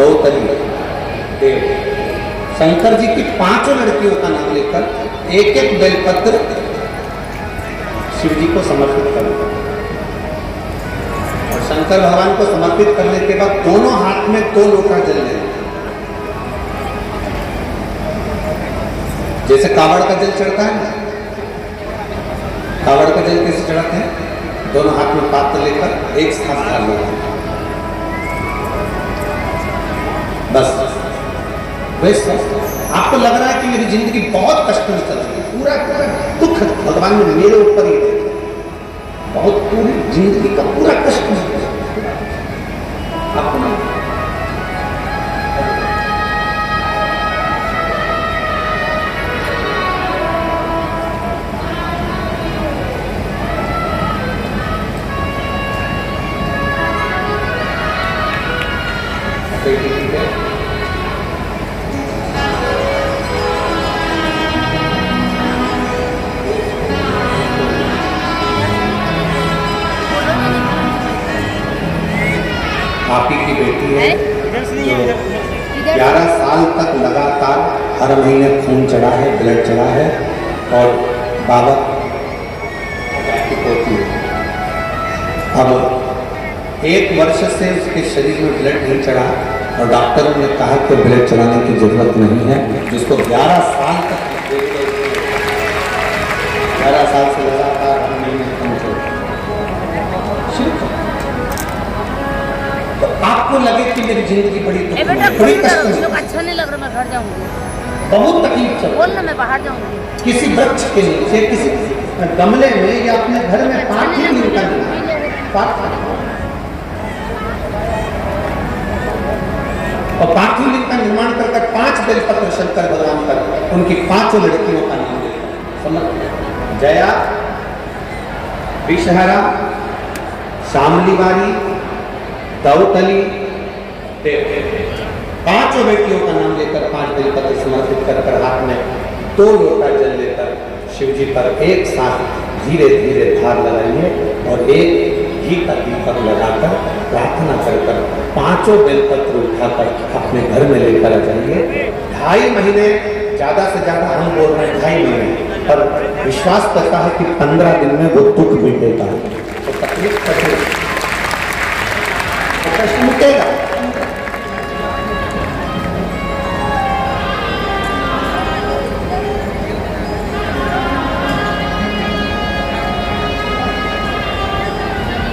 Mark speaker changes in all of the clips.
Speaker 1: दौतली देव। शंकर जी की 5 लड़कियों का नाम लेकर एक एक बेलपत्र शिव जी को समर्पित करना, और शंकर भगवान को समर्पित करने के बाद दोनों हाथ में 2 लोटा जल लेना। जैसे कावड़ का जल चढ़ता है ना, कावड़ का जल कैसे चढ़ाते हैं? दोनों हाथ में पात्र लेकर एक साथ डाल लेते हैं, बस। वैसे आपको लग रहा है कि मेरी जिंदगी बहुत कष्ट में चल रही है, पूरा पूरा दुख भगवान ने मेरे ऊपर ही दे दिया, बहुत पूरी जिंदगी का पूरा कष्ट आपको नहीं। आप ही की बेटी है जो 11 साल तक लगातार हर महीने खून चढ़ा है, ब्लड चढ़ा है, और बाबा की पोती है। अब 1 वर्ष से उसके शरीर में ब्लड नहीं चढ़ा, और डॉक्टरों ने कहा कि ब्लड चढ़ाने की जरूरत नहीं है, जिसको 11 साल तक 11 साल से लगातार हर महीने खून चढ़ा। तो आपको लगे कि मेरी जिंदगी बड़ी कष्ट,
Speaker 2: अच्छा नहीं लग रहा, मैं घर जाऊंगी,
Speaker 1: बहुत तकलीफ चल,
Speaker 2: बोल ना मैं बाहर जाऊंगी।
Speaker 1: किसी वृक्ष के नीचे, किसी गमले में, या अपने घर में पार्थिव लिंग का और पार्थिव लिंग का निर्माण कर 5 बेलपत्र शंकर भगवान पर उनकी 5 लड़कियों का नाम समझ, जया, विषहरा, शामलीवारी, दौतली देव। 5 बेटियों का नाम लेकर 5 बेलपत्र समर्पित कर हाथ में 2 लोटा जल लेकर शिव जी पर एक साथ धीरे धीरे धार लगाइए, और एक घी का दीपक लगाकर प्रार्थना कर 5 बेलपत्र उठाकर अपने घर में लेकर आ जाइए। 2.5 महीने, ज्यादा से ज्यादा हम बोल रहे हैं 2.5 महीने, पर विश्वास करता है कि 15 दिन में वो दुख मिटेगा, तो तकलीफ कष्ट मिटेगा।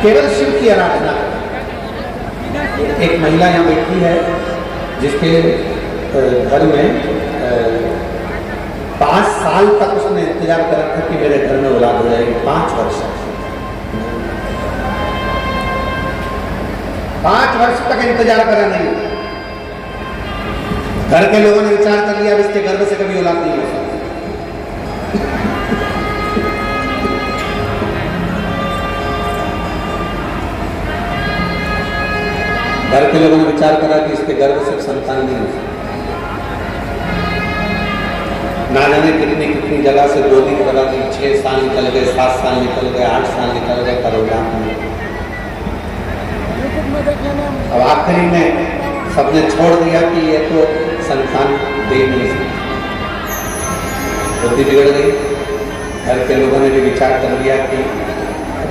Speaker 1: केवल शिव की आराधना। एक महिला यहाँ बैठी है जिसके घर में 5 साल तक उसने इंतजार कर रखा कि मेरे घर में औलाद हो जाएगी। 5 वर्ष 5 वर्ष तक इंतजार करा नहीं। घर के लोगों ने विचार कर लिया इसके गर्भ से कभी औलाद नहीं हो सकती। घर के लोगों ने विचार करा कि इसके गर्भ से संतान नहीं हो सकती। ना जाने कितनी कितनी जगह से 2 दिन लगा दी, 6 साल निकल गए, 7 साल निकल गए, 8 साल निकल गए, पर औलाद नहीं। अब आखिरी में सबने छोड़ दिया कि ये तो संतान दे नहीं सकती, बुद्धि बिगड़ गई। घर के लोगों ने भी विचार कर लिया कि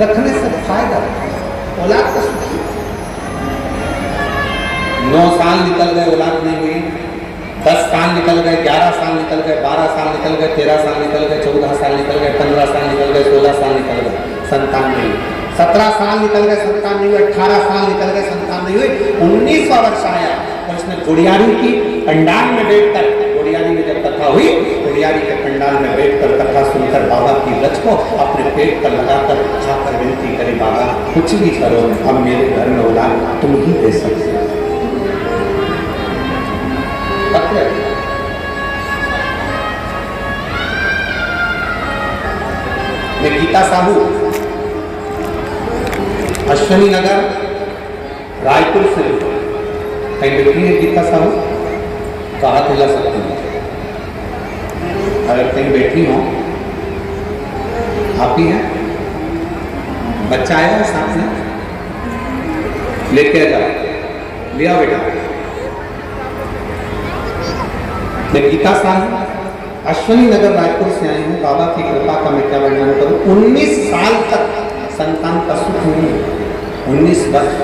Speaker 1: रखने से फायदा, औलाद का सुख। 9 साल निकल गए, औलाद नहीं हुई। 10 साल निकल गए, 11 साल निकल गए, 12 साल निकल गए, 13 साल निकल गए, 14 साल निकल गए, 15 साल निकल गए, 16 साल निकल गए, संतान नहीं। 17 साल निकल गए, संतान नहीं हुई। 18 साल निकल गए, संतान नहीं हुई। 19वां वर्ष आया और इसने गुड़ियारी की पंडाल में बैठकर, गुड़ियारी में जब कथा हुई, गुड़ियारी के पंडाल में बैठकर कथा सुनकर बाबा की रच को अपने पेट पर लगाकर खाकर विनती करी, बाबा कुछ भी करो, अब मेरे घर में औलाद तुम ही दे सकते हो। गीता साहू, अश्विनी नगर, रायपुर से कहीं बैठी है गीता साहू, कहा हिला सकती है। अगर कहीं बैठी हो, आप ही हैं, बच्चा आया है साथ में, लेके जाओ, लिया बेटा, मैं गीता साहब अश्वनी नगर रायपुर से आई हूँ। बाबा की कृपा का मैं क्या वर्णन करूँ। 19 साल तक संतान का सुख नहीं है। 19 वर्ष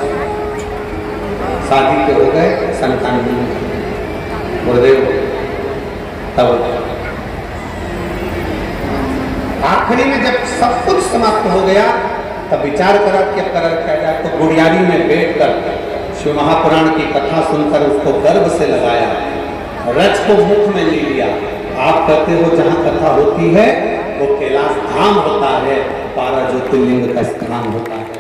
Speaker 1: शादी के हो गए, संतान नहीं। गुरुदेव तब आखिरी में जब सब कुछ समाप्त हो गया तब विचार करा कि अब करा क्या जाए। तो गुड़ियारी में बैठकर शिव महापुराण की कथा सुनकर उसको गर्व से लगाया, रज को मुख में ले लिया। आप कहते हो जहां कथा होती है वो कैलाश धाम होता है, 12 ज्योतिर्लिंग का स्थान होता है।